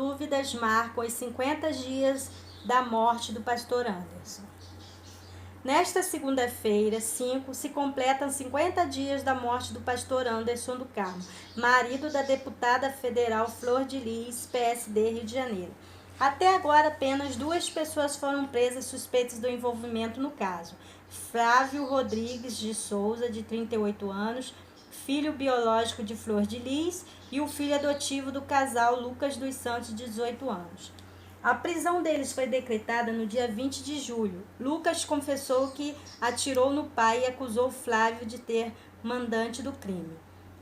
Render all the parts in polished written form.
Dúvidas marcam os 50 dias da morte do pastor Anderson. Nesta segunda-feira, 5, se completam 50 dias da morte do pastor Anderson do Carmo, marido da deputada federal Flor de Lis, PSD, Rio de Janeiro. Até agora, apenas 2 pessoas foram presas suspeitas do envolvimento no caso. Flávio Rodrigues de Souza, de 38 anos, filho biológico de Flor de Lis, e o filho adotivo do casal Lucas dos Santos, de 18 anos. A prisão deles foi decretada no dia 20 de julho. Lucas confessou que atirou no pai e acusou Flávio de ter mandante do crime.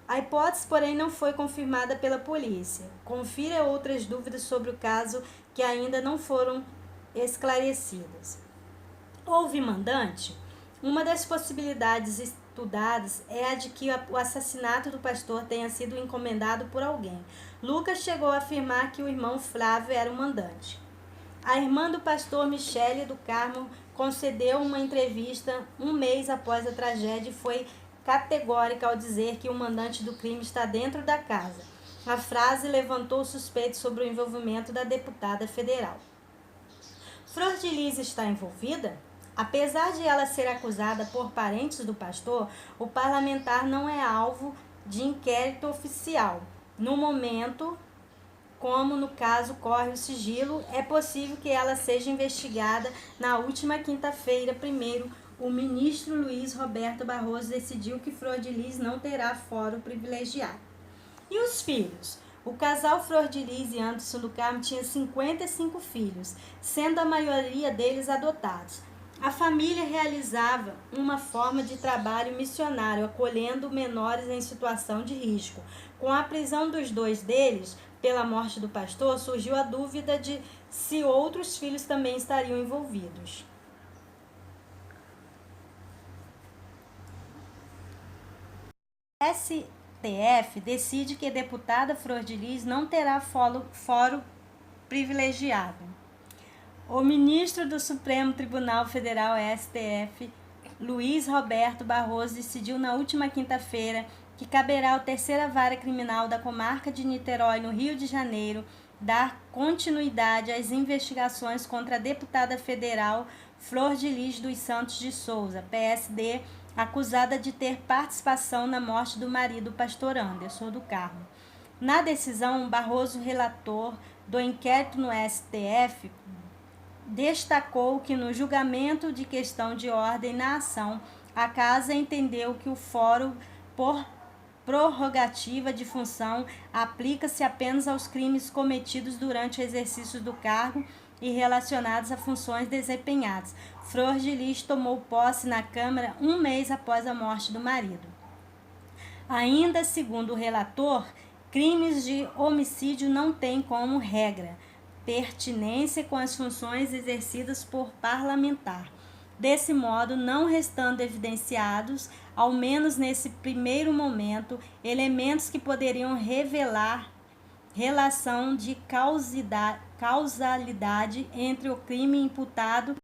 A hipótese, porém, não foi confirmada pela polícia. Confira outras dúvidas sobre o caso que ainda não foram esclarecidas. Houve mandante? Uma das possibilidades estudadas é a de que o assassinato do pastor tenha sido encomendado por alguém. Lucas chegou a afirmar que o irmão Flávio era o mandante. A irmã do pastor, Michele do Carmo, concedeu uma entrevista um mês após a tragédia e foi categórica ao dizer que o mandante do crime está dentro da casa. A frase levantou suspeitos sobre o envolvimento da deputada federal. Flor de Lis está envolvida? Apesar de ela ser acusada por parentes do pastor, o parlamentar não é alvo de inquérito oficial. No momento, como no caso corre o sigilo, é possível que ela seja investigada. Na última quinta-feira, o ministro Luiz Roberto Barroso decidiu que Flor de Lis não terá fórum privilegiado. E os filhos? O casal Flor de Lis e Anderson do Carmo tinha 55 filhos, sendo a maioria deles adotados. A família realizava uma forma de trabalho missionário, acolhendo menores em situação de risco. Com a prisão dos 2 deles, pela morte do pastor, surgiu a dúvida de se outros filhos também estariam envolvidos. STF decide que a deputada Flor de Lis não terá fórum privilegiado. O ministro do Supremo Tribunal Federal, STF, Luiz Roberto Barroso, decidiu na última quinta-feira que caberá à terceira vara criminal da comarca de Niterói, no Rio de Janeiro, dar continuidade às investigações contra a deputada federal Flor de Lis dos Santos de Souza, PSD, acusada de ter participação na morte do marido, pastor Anderson do Carmo. Na decisão, Barroso, relator do inquérito no STF, destacou que no julgamento de questão de ordem na ação, a Casa entendeu que o fórum, por prorrogativa de função, aplica-se apenas aos crimes cometidos durante o exercício do cargo e relacionados a funções desempenhadas. Flor de Lis tomou posse na Câmara um mês após a morte do marido. Ainda segundo o relator, crimes de homicídio não têm como regra pertinência com as funções exercidas por parlamentar. Desse modo, não restando evidenciados, ao menos nesse primeiro momento, elementos que poderiam revelar relação de causalidade entre o crime imputado